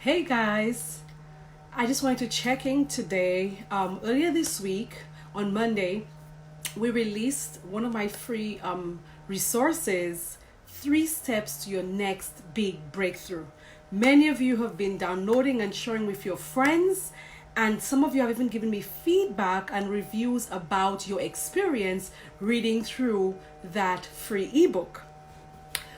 Hey guys, I just wanted to check in today. Earlier this week on Monday, we released one of my free resources, 3 steps to your next big breakthrough. Many of you have been downloading and sharing with your friends, and some of you have even given me feedback and reviews about your experience reading through that free ebook.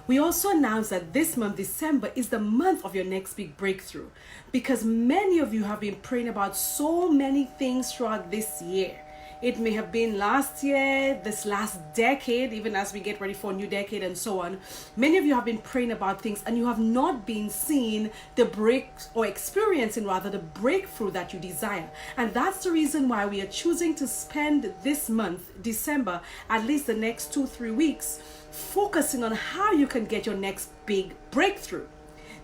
We also announced that this month, December, is the month of your next big breakthrough, because many of you have been praying about so many things throughout this year. It may have been last year, this last decade, even as we get ready for a new decade and so on. Many of you have been praying about things and you have not been seeing the experiencing the breakthrough that you desire. And that's the reason why we are choosing to spend this month, December, at least the next 2-3 weeks, focusing on how you can get your next big breakthrough.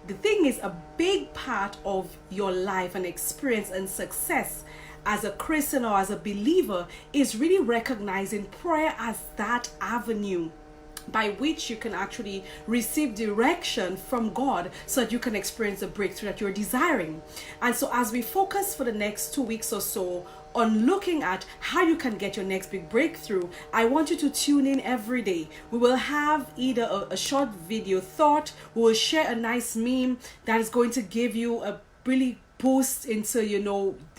The thing is, a big part of your life and experience and success as a Christian or as a believer is really recognizing prayer as that avenue by which you can actually receive direction from God so that you can experience the breakthrough that you're desiring. And so as we focus for the next 2 weeks or so on looking at how you can get your next big breakthrough, I want you to tune in every day. We will have either a short video thought, we will share a nice meme that is going to give you a really boost into,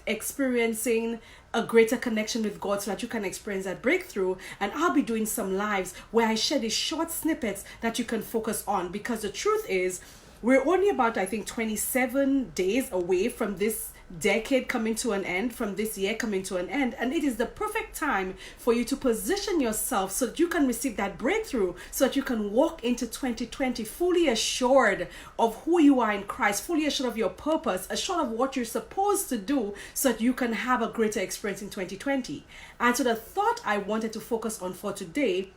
experiencing a greater connection with God so that you can experience that breakthrough. And I'll be doing some lives where I share these short snippets that you can focus on, because the truth is we're only about, I think, 27 days away from this decade coming to an end, from this year coming to an end, and it is the perfect time for you to position yourself so that you can receive that breakthrough, so that you can walk into 2020 fully assured of who you are in Christ, fully assured of your purpose, assured of what you're supposed to do, so that you can have a greater experience in 2020. And so the thought I wanted to focus on for today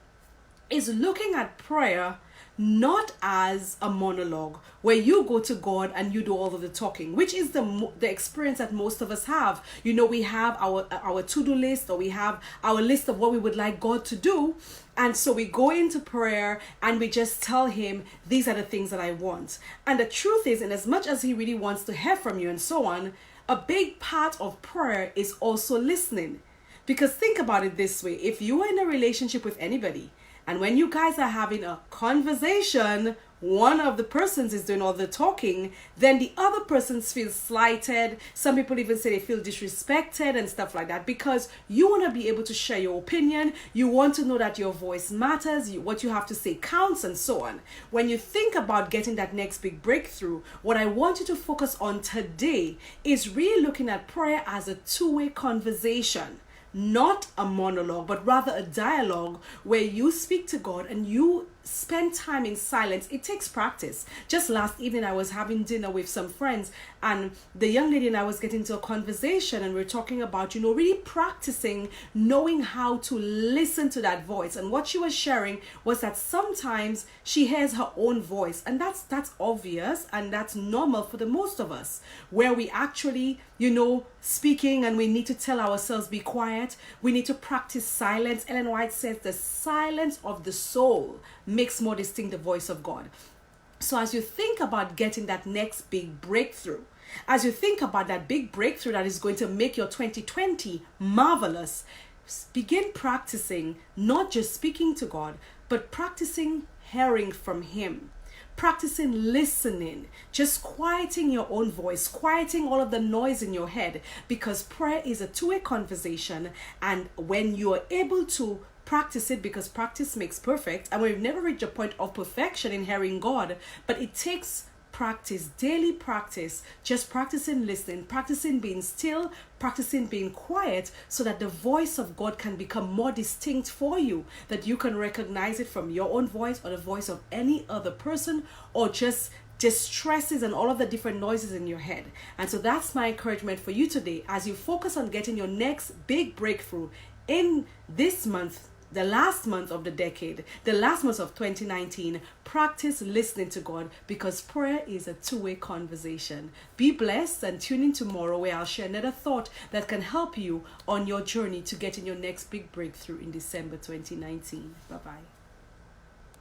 is looking at prayer not as a monologue where you go to God and you do all of the talking, which is the experience that most of us have. We have our to-do list, or we have our list of what we would like God to do, and so we go into prayer and we just tell him, these are the things that I want. And the truth is, in as much as he really wants to hear from you and so on, a big part of prayer is also listening. Because think about it this way: if you are in a relationship with anybody, and when you guys are having a conversation, one of the persons is doing all the talking, then the other person feels slighted. Some people even say they feel disrespected and stuff like that, because you want to be able to share your opinion. You want to know that your voice matters, what you have to say counts, and so on. When you think about getting that next big breakthrough, what I want you to focus on today is really looking at prayer as a two-way conversation. Not a monologue, but rather a dialogue where you speak to God and you spend time in silence. It takes practice. Just last evening, I was having dinner with some friends, and the young lady and I was getting into a conversation, and we we're talking about, really practicing knowing how to listen to that voice. And what she was sharing was that sometimes she hears her own voice, and that's obvious and that's normal for the most of us, where we actually, speaking and we need to tell ourselves, be quiet. We need to practice silence. Ellen White says the silence of the soul makes more distinct the voice of God. So as you think about getting that next big breakthrough, as you think about that big breakthrough that is going to make your 2020 marvelous, begin practicing not just speaking to God, but practicing hearing from him. Practicing listening, just quieting your own voice, quieting all of the noise in your head, because prayer is a two-way conversation. And when you are able to practice it, because practice makes perfect, and we've never reached a point of perfection in hearing God, but it takes practice, daily practice, just practicing listening, practicing being still, practicing being quiet, so that the voice of God can become more distinct for you, that you can recognize it from your own voice or the voice of any other person, or just distresses and all of the different noises in your head. And so that's my encouragement for you today as you focus on getting your next big breakthrough in this month, the last month of the decade, the last month of 2019. Practice listening to God, because prayer is a two-way conversation. Be blessed, and tune in tomorrow where I'll share another thought that can help you on your journey to getting your next big breakthrough in December 2019. Bye-bye.